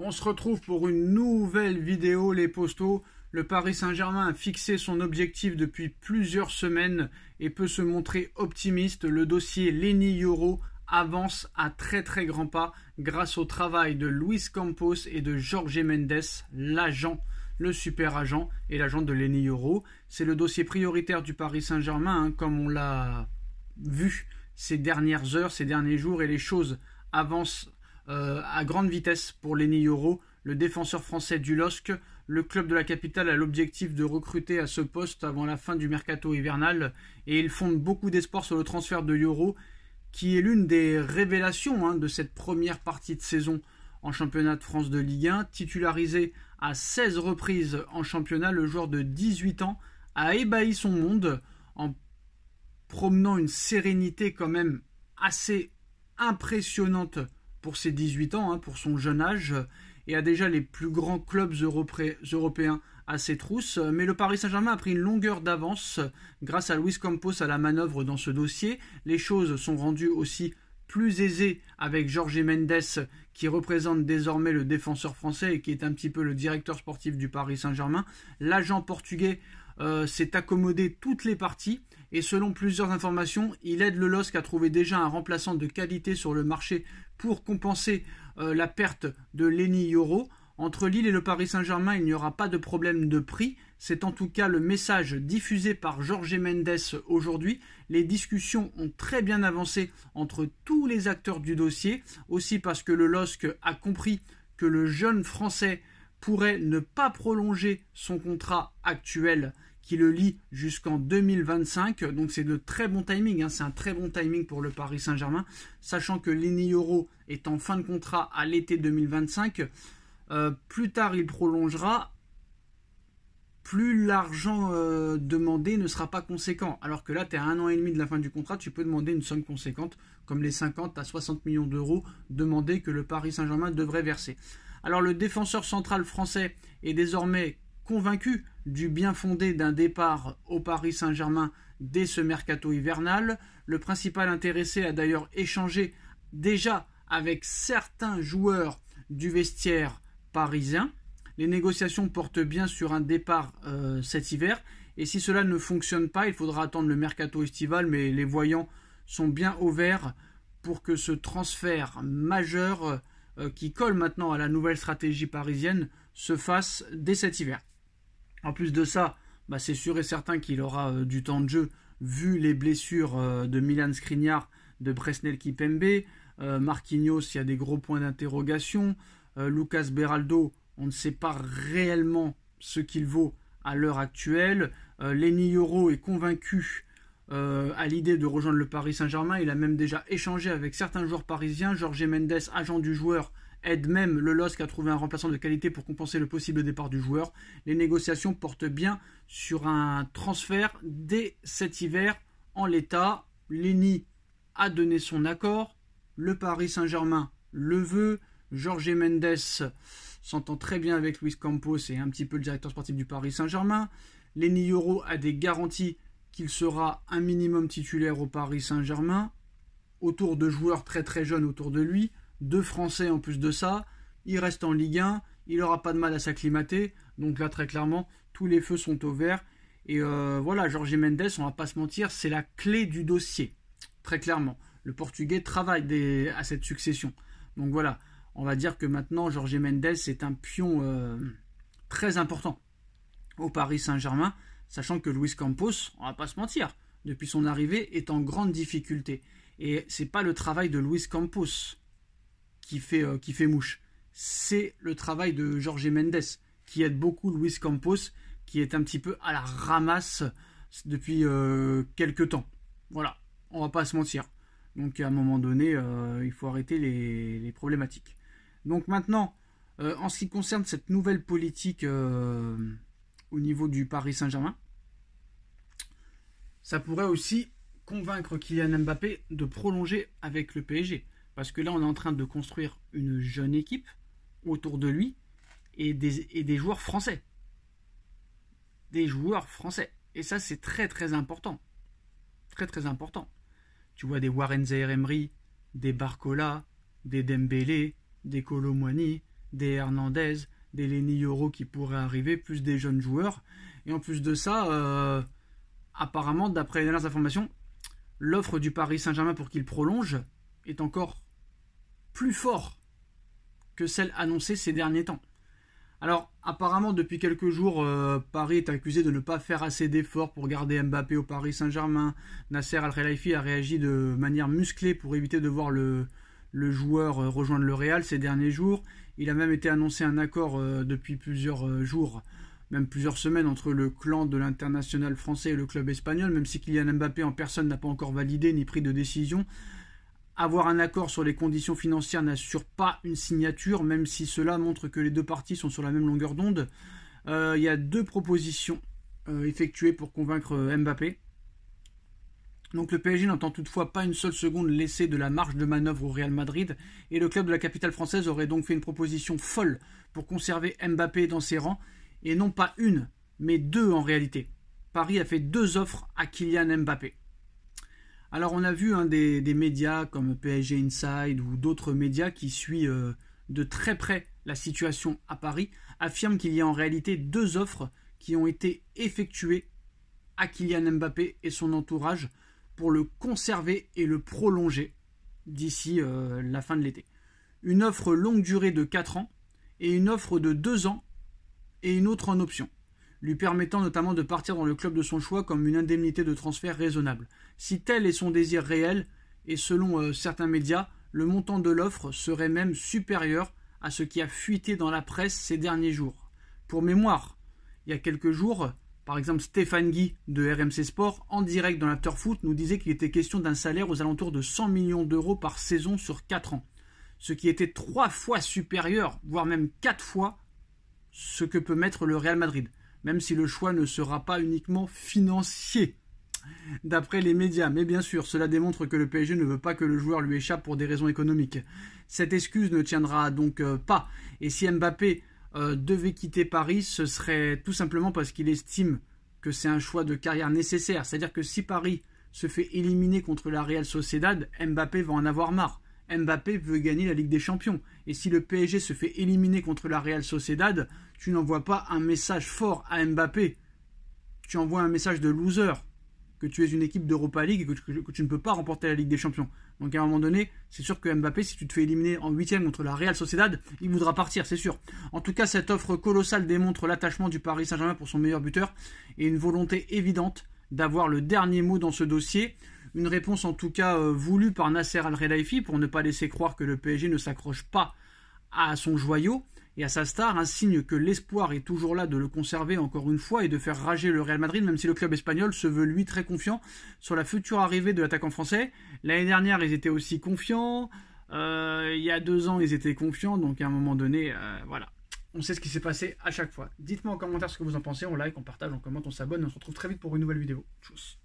On se retrouve pour une nouvelle vidéo, les postos. Le Paris Saint-Germain a fixé son objectif depuis plusieurs semaines et peut se montrer optimiste. Le dossier Lenny Yoro avance à très grands pas grâce au travail de Luis Campos et de Jorge Mendes, l'agent, le super agent et l'agent de Lenny Yoro. C'est le dossier prioritaire du Paris Saint-Germain, comme on l'a vu ces dernières heures, ces derniers jours, et les choses avancent à grande vitesse pour Lenny Yoro, le défenseur français du LOSC. Le club de la capitale a l'objectif de recruter à ce poste avant la fin du mercato hivernal et il fonde beaucoup d'espoir sur le transfert de Yoro, qui est l'une des révélations de cette première partie de saison en championnat de France de Ligue 1. Titularisé à 16 reprises en championnat, le joueur de 18 ans a ébahi son monde en promenant une sérénité quand même assez impressionnante pour ses 18 ans, pour son jeune âge, et a déjà les plus grands clubs européens à ses trousses. Mais le Paris Saint-Germain a pris une longueur d'avance grâce à Luis Campos à la manœuvre dans ce dossier. Les choses sont rendues aussi plus aisées avec Jorge Mendes, qui représente désormais le défenseur français et qui est un petit peu le directeur sportif du Paris Saint-Germain. L'agent portugais s'est accommodé toutes les parties et selon plusieurs informations, il aide le LOSC à trouver déjà un remplaçant de qualité sur le marché pour compenser la perte de Lenny Yoro. Entre Lille et le Paris Saint-Germain, il n'y aura pas de problème de prix. C'est en tout cas le message diffusé par Jorge Mendes aujourd'hui. Les discussions ont très bien avancé entre tous les acteurs du dossier, aussi parce que le LOSC a compris que le jeune Français pourrait ne pas prolonger son contrat actuel qui le lie jusqu'en 2025. Donc c'est de très bon timing, c'est un très bon timing pour le Paris Saint-Germain, sachant que Lenny Yoro est en fin de contrat à l'été 2025. Plus tard il prolongera, plus l'argent demandé ne sera pas conséquent. Alors que là, tu es à 1 an et demi de la fin du contrat, tu peux demander une somme conséquente, comme les 50 à 60 millions d'euros demandés que le Paris Saint-Germain devrait verser. Alors le défenseur central français est désormais convaincu du bien fondé d'un départ au Paris Saint-Germain dès ce mercato hivernal. Le principal intéressé a d'ailleurs échangé déjà avec certains joueurs du vestiaire parisien. Les négociations portent bien sur un départ cet hiver. Et si cela ne fonctionne pas, il faudra attendre le mercato estival, mais les voyants sont bien au vert pour que ce transfert majeur qui colle maintenant à la nouvelle stratégie parisienne se fasse dès cet hiver. En plus de ça, c'est sûr et certain qu'il aura du temps de jeu vu les blessures de Milan Skriniar, de Presnel Kimpembe, Marquinhos, il y a des gros points d'interrogation, Lucas Beraldo, on ne sait pas réellement ce qu'il vaut à l'heure actuelle. Lenny Yoro est convaincu à l'idée de rejoindre le Paris Saint-Germain. Il a même déjà échangé avec certains joueurs parisiens. Jorge Mendes, agent du joueur, aide même le LOSC à trouver un remplaçant de qualité pour compenser le possible départ du joueur. Les négociations portent bien sur un transfert dès cet hiver. En l'état, Lenny a donné son accord. Le Paris Saint-Germain le veut. Jorge Mendes s'entend très bien avec Luis Campos et un petit peu le directeur sportif du Paris Saint-Germain. Lenny Yoro a des garanties qu'il sera un minimum titulaire au Paris Saint-Germain, autour de joueurs très jeunes autour de lui, 2 Français en plus de ça. Il reste en Ligue 1, il n'aura pas de mal à s'acclimater. Donc là, très clairement, tous les feux sont au vert. Et voilà, Jorge Mendes, on va pas se mentir, c'est la clé du dossier. Très clairement. Le Portugais travaille à cette succession. Donc voilà, on va dire que maintenant, Jorge Mendes est un pion très important au Paris Saint-Germain, sachant que Luis Campos, on va pas se mentir, depuis son arrivée, est en grande difficulté. Et c'est pas le travail de Luis Campos qui fait mouche. C'est le travail de Jorge Mendes qui aide beaucoup Luis Campos, qui est un petit peu à la ramasse depuis quelques temps. Voilà, on va pas se mentir. Donc à un moment donné, il faut arrêter les problématiques. Donc maintenant, en ce qui concerne cette nouvelle politique au niveau du Paris Saint-Germain, ça pourrait aussi convaincre Kylian Mbappé de prolonger avec le PSG. Parce que là, on est en train de construire une jeune équipe autour de lui et des joueurs français. Des joueurs français. Et ça, c'est très important. Très important. Tu vois des Warren Zaïre-Emery, des Barcola, des Dembélé, des Kolo Muani, des Hernandez, des Lenny Yoro qui pourraient arriver, plus des jeunes joueurs. Et en plus de ça, apparemment, d'après les dernières informations, l'offre du Paris Saint-Germain pour qu'il prolonge est encore plus fort que celle annoncée ces derniers temps. Alors, apparemment, depuis quelques jours, Paris est accusé de ne pas faire assez d'efforts pour garder Mbappé au Paris Saint-Germain. Nasser Al-Khelaifi a réagi de manière musclée pour éviter de voir le joueur rejoindre le Real ces derniers jours. Il a même été annoncé un accord depuis plusieurs jours, même plusieurs semaines, entre le clan de l'international français et le club espagnol, même si Kylian Mbappé en personne n'a pas encore validé ni pris de décision. Avoir un accord sur les conditions financières n'assure pas une signature, même si cela montre que les deux parties sont sur la même longueur d'onde. Il y a 2 propositions effectuées pour convaincre Mbappé. Donc le PSG n'entend toutefois pas une seule seconde laisser de la marge de manœuvre au Real Madrid, et le club de la capitale française aurait donc fait une proposition folle pour conserver Mbappé dans ses rangs, et non pas une, mais 2 en réalité. Paris a fait 2 offres à Kylian Mbappé. Alors on a vu des médias comme PSG Inside ou d'autres médias qui suivent de très près la situation à Paris, affirment qu'il y a en réalité 2 offres qui ont été effectuées à Kylian Mbappé et son entourage pour le conserver et le prolonger d'ici la fin de l'été. Une offre longue durée de 4 ans et une offre de 2 ans et une autre en option, lui permettant notamment de partir dans le club de son choix comme une indemnité de transfert raisonnable. Si tel est son désir réel, et selon certains médias, le montant de l'offre serait même supérieur à ce qui a fuité dans la presse ces derniers jours. Pour mémoire, il y a quelques jours, par exemple Stéphane Guy de RMC Sport, en direct dans l'Afterfoot, nous disait qu'il était question d'un salaire aux alentours de 100 millions d'euros par saison sur 4 ans, ce qui était 3 fois supérieur, voire même 4 fois, ce que peut mettre le Real Madrid, même si le choix ne sera pas uniquement financier, d'après les médias. Mais bien sûr, cela démontre que le PSG ne veut pas que le joueur lui échappe pour des raisons économiques. Cette excuse ne tiendra donc pas. Et si Mbappé devait quitter Paris, ce serait tout simplement parce qu'il estime que c'est un choix de carrière nécessaire. C'est-à-dire que si Paris se fait éliminer contre la Real Sociedad, Mbappé va en avoir marre. Mbappé veut gagner la Ligue des Champions. Et si le PSG se fait éliminer contre la Real Sociedad, tu n'envoies pas un message fort à Mbappé. Tu envoies un message de loser, que tu es une équipe d'Europa League et que tu ne peux pas remporter la Ligue des Champions. Donc à un moment donné, c'est sûr que Mbappé, si tu te fais éliminer en 8e contre la Real Sociedad, il voudra partir, c'est sûr. En tout cas, cette offre colossale démontre l'attachement du Paris Saint-Germain pour son meilleur buteur et une volonté évidente d'avoir le dernier mot dans ce dossier. Une réponse en tout cas voulue par Nasser Al-Khelaifi pour ne pas laisser croire que le PSG ne s'accroche pas à son joyau et à sa star, un signe que l'espoir est toujours là de le conserver encore une fois et de faire rager le Real Madrid, même si le club espagnol se veut lui très confiant sur la future arrivée de l'attaquant français. L'année dernière, ils étaient aussi confiants, il y a 2 ans, ils étaient confiants, donc à un moment donné, voilà. On sait ce qui s'est passé à chaque fois. Dites-moi en commentaire ce que vous en pensez, on like, on partage, on commente, on s'abonne, on se retrouve très vite pour une nouvelle vidéo. Tchuss.